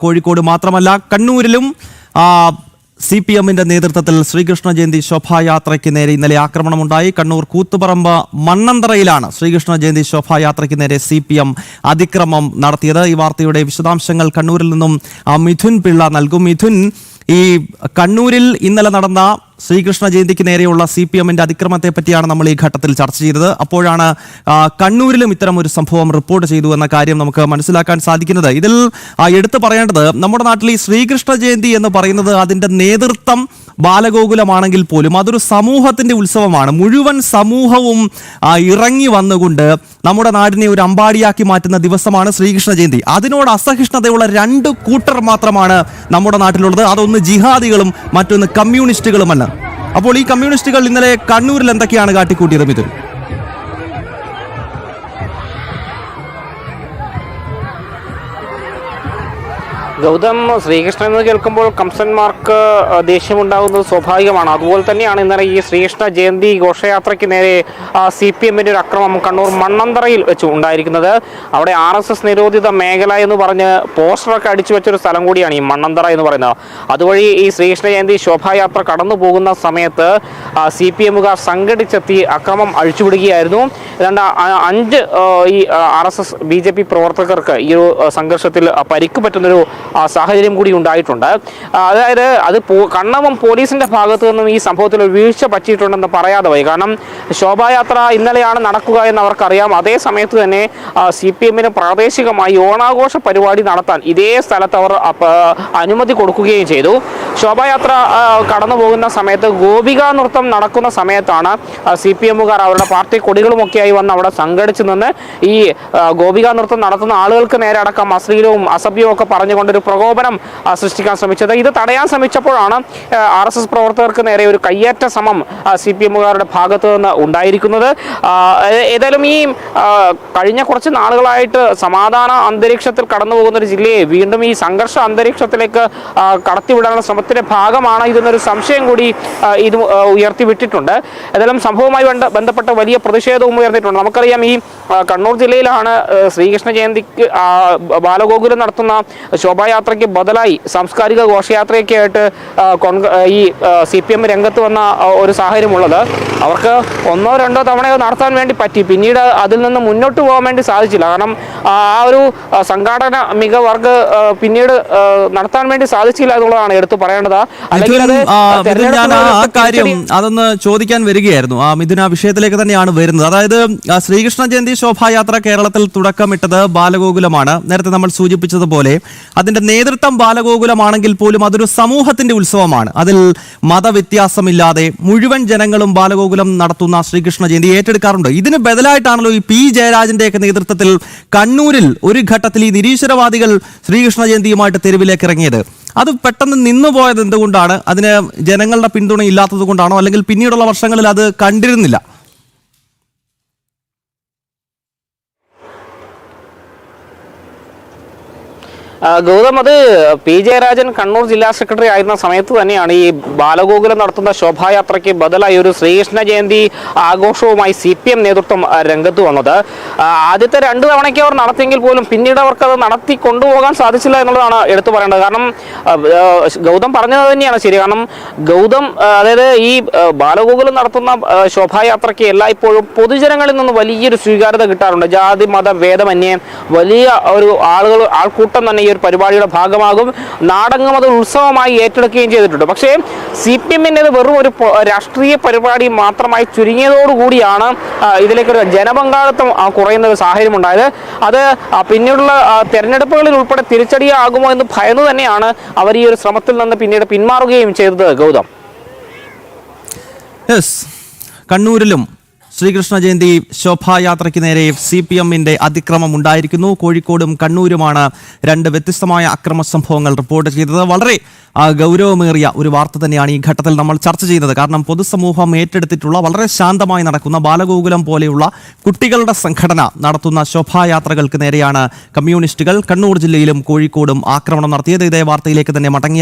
കോഴിക്കോട് മാത്രമല്ല കണ്ണൂരിലും CPMന്റെ നേതൃത്വത്തിൽ ശ്രീകൃഷ്ണ ജയന്തി ശോഭായാത്രയ്ക്ക് നേരെ ഇന്നലെ ആക്രമണമുണ്ടായി. കണ്ണൂർ കൂത്തുപറമ്പ് മണ്ണന്തറയിലാണ് ശ്രീകൃഷ്ണ ജയന്തി ശോഭായാത്രയ്ക്ക് നേരെ CPM അതിക്രമം നടത്തിയത്. ഈ വാർത്തയുടെ വിശദാംശങ്ങൾ കണ്ണൂരിൽ നിന്നും മിഥുൻ പിള്ള നൽകും. മിഥുൻ, ഈ കണ്ണൂരിൽ ഇന്നലെ നടന്ന ശ്രീകൃഷ്ണ ജയന്തിക്ക് നേരെയുള്ള CPMന്റെ അതിക്രമത്തെ പറ്റിയാണ് നമ്മൾ ഈ ഘട്ടത്തിൽ ചർച്ച ചെയ്തത്. അപ്പോഴാണ് കണ്ണൂരിലും ഇത്തരം ഒരു സംഭവം റിപ്പോർട്ട് ചെയ്തു എന്ന കാര്യം നമുക്ക് മനസ്സിലാക്കാൻ സാധിക്കുന്നത്. ഇതിൽ എടുത്തു പറയേണ്ടത്, നമ്മുടെ നാട്ടിൽ ഈ ശ്രീകൃഷ്ണ ജയന്തി എന്ന് പറയുന്നത് അതിന്റെ നേതൃത്വം ബാലഗോകുലമാണെങ്കിൽ പോലും അതൊരു സമൂഹത്തിന്റെ ഉത്സവമാണ്. മുഴുവൻ സമൂഹവും ഇറങ്ങി വന്നുകൊണ്ട് നമ്മുടെ നാടിനെ ഒരു അമ്പാടിയാക്കി മാറ്റുന്ന ദിവസമാണ് ശ്രീകൃഷ്ണ ജയന്തി. അതിനോട് അസഹിഷ്ണുതയുള്ള രണ്ട് കൂട്ടർ മാത്രമാണ് നമ്മുടെ നാട്ടിലുള്ളത്. അതൊന്ന് ജിഹാദികളും മറ്റൊന്ന് കമ്മ്യൂണിസ്റ്റുകളുമല്ല. അപ്പോൾ ഈ കമ്മ്യൂണിസ്റ്റുകൾ ഇന്നലെ കണ്ണൂരിൽ എന്തൊക്കെയാണ് കാട്ടിക്കൂട്ടിയത് മിഥുൻ? ഗൗതം, ശ്രീകൃഷ്ണൻ എന്ന് കേൾക്കുമ്പോൾ കംസന്മാർക്ക് ദേഷ്യമുണ്ടാകുന്നത് സ്വാഭാവികമാണ്. അതുപോലെ തന്നെയാണ് ഇന്നലെ ഈ ശ്രീകൃഷ്ണ ജയന്തി ഘോഷയാത്രയ്ക്ക് നേരെ CPMന്റെ ഒരു അക്രമം കണ്ണൂർ മണ്ണന്തറയിൽ വെച്ച് ഉണ്ടായിരിക്കുന്നത്. അവിടെ RSS നിരോധിത മേഖല എന്ന് പറഞ്ഞ് പോസ്റ്ററൊക്കെ അടിച്ചു വെച്ചൊരു സ്ഥലം കൂടിയാണ് ഈ മണ്ണന്തറ എന്ന് പറയുന്നത്. അതുവഴി ഈ ശ്രീകൃഷ്ണ ജയന്തി ശോഭായാത്ര കടന്നു പോകുന്ന സമയത്ത് CPMകാർ സംഘടിച്ചെത്തി അക്രമം അഴിച്ചുവിടുകയായിരുന്നു. ഏതാണ്ട് 5 ഈ RSS BJP പ്രവർത്തകർക്ക് ഈ ഒരു സംഘർഷത്തിൽ പരിക്ക് പറ്റുന്നൊരു സാഹചര്യം കൂടി ഉണ്ടായിട്ടുണ്ട്. അതായത് അത് കണ്ണവം പോലീസിന്റെ ഭാഗത്തു നിന്നും ഈ സംഭവത്തിൽ ഒരു വീഴ്ച പറ്റിയിട്ടുണ്ടെന്ന് പറയാതെ പോയി. കാരണം ശോഭായാത്ര ഇന്നലെയാണ് നടക്കുക എന്ന് അവർക്കറിയാം. അതേ സമയത്ത് തന്നെ CPMന് പ്രാദേശികമായി ഓണാഘോഷ പരിപാടി നടത്താൻ ഇതേ സ്ഥലത്ത് അവർ അനുമതി കൊടുക്കുകയും ചെയ്തു. ശോഭായാത്ര കടന്നു പോകുന്ന സമയത്ത് ഗോപികാ നൃത്തം നടക്കുന്ന സമയത്താണ് CPMകാർ അവരുടെ പാർട്ടി കൊടികളുമൊക്കെയായി വന്ന് അവിടെ സംഘടിച്ചു നിന്ന് ഈ ഗോപികാ നൃത്തം നടത്തുന്ന ആളുകൾക്ക് നേരെ അടക്കം അശ്ലീലവും അസഭ്യവും ഒക്കെ പറഞ്ഞുകൊണ്ടൊരു പ്രകോപനം സൃഷ്ടിക്കാൻ ശ്രമിച്ചത്. ഇത് തടയാൻ ശ്രമിച്ചപ്പോഴാണ് RSS പ്രവർത്തകർക്ക് നേരെ ഒരു കയ്യേറ്റ ശ്രമം CPMകാരുടെ ഭാഗത്ത് നിന്ന് ഉണ്ടായിരിക്കുന്നത്. ഏതായാലും ഈ കഴിഞ്ഞ കുറച്ച് നാളുകളായിട്ട് സമാധാന അന്തരീക്ഷത്തിൽ കടന്നു പോകുന്ന ഒരു ജില്ലയെ വീണ്ടും ഈ സംഘർഷ അന്തരീക്ഷത്തിലേക്ക് കടത്തിവിടാനുള്ള ശ്രമത്തിന്റെ ഭാഗമാണ് ഇതെന്നൊരു സംശയം കൂടി ഇത് ഉയർത്തിവിട്ടിട്ടുണ്ട്. ഏതായാലും സംഭവവുമായി ബന്ധപ്പെട്ട വലിയ പ്രതിഷേധവും ഉയർന്നിട്ടുണ്ട്. നമുക്കറിയാം, ഈ കണ്ണൂർ ജില്ലയിലാണ് ശ്രീകൃഷ്ണ ജയന്തിക്ക് ബാലഗോകുലം നടത്തുന്ന ശോഭായാത്രയ്ക്ക് ബദലായി സാംസ്കാരിക ഘോഷയാത്രയൊക്കെ ആയിട്ട് ഈ CPM രംഗത്ത് വന്ന ഒരു സാഹചര്യമുള്ളത്. അവർക്ക് 1-2 തവണയോ നടത്താൻ വേണ്ടി പറ്റി. പിന്നീട് അതിൽ നിന്ന് മുന്നോട്ട് പോകാൻ വേണ്ടി സാധിച്ചില്ല. കാരണം ആ ഒരു സംഘാടന മികവർക്ക് പിന്നീട് നടത്താൻ വേണ്ടി സാധിച്ചില്ല എന്നുള്ളതാണ് എടുത്തു പറയേണ്ടത്. അതൊന്ന് ചോദിക്കാൻ വരികയായിരുന്നു. മിഥുന വിഷയത്തിലേക്ക് തന്നെയാണ് വരുന്നത്. അതായത് ശ്രീകൃഷ്ണ ജയന്തി ശോഭായാത്ര കേരളത്തിൽ തുടക്കമിട്ടത് ബാലഗോകുലമാണ്. നേരത്തെ നമ്മൾ സൂചിപ്പിച്ചതുപോലെ അതിന്റെ നേതൃത്വം ബാലഗോകുലമാണെങ്കിൽ പോലും അതൊരു സമൂഹത്തിന്റെ ഉത്സവമാണ്. അതിൽ മതവ്യത്യാസമില്ലാതെ മുഴുവൻ ജനങ്ങളും ബാലഗോകുലം നടത്തുന്ന ശ്രീകൃഷ്ണ ജയന്തി ഏറ്റെടുക്കാറുണ്ട്. ഇതിന് ബദലായിട്ടാണല്ലോ ഈ P ജയരാജന്റെയൊക്കെ നേതൃത്വത്തിൽ കണ്ണൂരിൽ ഒരു ഘട്ടത്തിൽ ഈ നിരീശ്വരവാദികൾ ശ്രീകൃഷ്ണ ജയന്തിയുമായിട്ട് തെരുവിലേക്ക് ഇറങ്ങിയത്. അത് പെട്ടെന്ന് നിന്നുപോയത് എന്തുകൊണ്ടാണ്? അതിന് ജനങ്ങളുടെ പിന്തുണ ഇല്ലാത്തത് കൊണ്ടാണോ, അല്ലെങ്കിൽ പിന്നീടുള്ള വർഷങ്ങളിൽ അത് കണ്ടിരുന്നില്ല? ഗൗതം, അത് P ജയരാജൻ കണ്ണൂർ ജില്ലാ സെക്രട്ടറി ആയിരുന്ന സമയത്ത് തന്നെയാണ് ഈ ബാലഗോകുലം നടത്തുന്ന ശോഭായാത്രയ്ക്ക് ബദലായി ഒരു ശ്രീകൃഷ്ണ ജയന്തി ആഘോഷവുമായി CPM നേതൃത്വം രംഗത്ത് വന്നത്. ആദ്യത്തെ 2 തവണയ്ക്ക് അവർ നടത്തിയെങ്കിൽ പോലും പിന്നീട് അവർക്കത് നടത്തി കൊണ്ടുപോകാൻ സാധിച്ചില്ല എന്നുള്ളതാണ് എടുത്തു പറയേണ്ടത്. കാരണം ഗൗതം പറഞ്ഞത് തന്നെയാണ് ശരി. കാരണം ഗൗതം, അതായത് ഈ ബാലഗോകുലം നടത്തുന്ന ശോഭായാത്രയ്ക്ക് എല്ലായ്പ്പോഴും പൊതുജനങ്ങളിൽ നിന്ന് വലിയൊരു സ്വീകാര്യത കിട്ടാറുണ്ട്. ജാതി മത ഭേദമന്യേ വലിയ ഒരു ആൾക്കൂട്ടം തന്നെ ഒരു പരിപാടിയുടെ ഭാഗമാകും. നാടകം അത് ഉത്സവമായി ഏറ്റെടുക്കുകയും ചെയ്തിട്ടുണ്ട്. പക്ഷേ CPMന്റേത് വെറും ഒരു രാഷ്ട്രീയ പരിപാടി മാത്രമായി ചുരുങ്ങിയതോടുകൂടിയാണ് ഇതിലേക്കൊരു ജനപങ്കാളിത്തം കുറയുന്ന ഒരു സാഹചര്യം ഉണ്ടായത്. അത് പിന്നീടുള്ള തെരഞ്ഞെടുപ്പുകളിൽ ഉൾപ്പെടെ തിരിച്ചടിയാകുമോ എന്ന് ഭയന്നു തന്നെയാണ് അവർ ഈ ഒരു ശ്രമത്തിൽ നിന്ന് പിന്നീട് പിന്മാറുകയും ചെയ്തത്. ഗൗതം, കണ്ണൂരിലും ശ്രീകൃഷ്ണ ജയന്തി ശോഭായാത്രയ്ക്ക് നേരെ CPMന്റെ അതിക്രമം ഉണ്ടായിരിക്കുന്നു. കോഴിക്കോടും കണ്ണൂരുമാണ് 2 വ്യത്യസ്തമായ അക്രമ സംഭവങ്ങൾ റിപ്പോർട്ട് ചെയ്തത്. വളരെ ഗൗരവമേറിയ ഒരു വാർത്ത തന്നെയാണ് ഈ ഘട്ടത്തിൽ നമ്മൾ ചർച്ച ചെയ്യുന്നത്. കാരണം പൊതുസമൂഹം ഏറ്റെടുത്തിട്ടുള്ള വളരെ ശാന്തമായി നടക്കുന്ന ബാലഗോകുലം പോലെയുള്ള കുട്ടികളുടെ സംഘടന നടത്തുന്ന ശോഭായാത്രകൾക്ക് നേരെയാണ് കമ്മ്യൂണിസ്റ്റുകൾ കണ്ണൂർ ജില്ലയിലും കോഴിക്കോടും ആക്രമണം നടത്തിയത്. ഇതേ വാർത്തയിലേക്ക് തന്നെ മടങ്ങിയത്.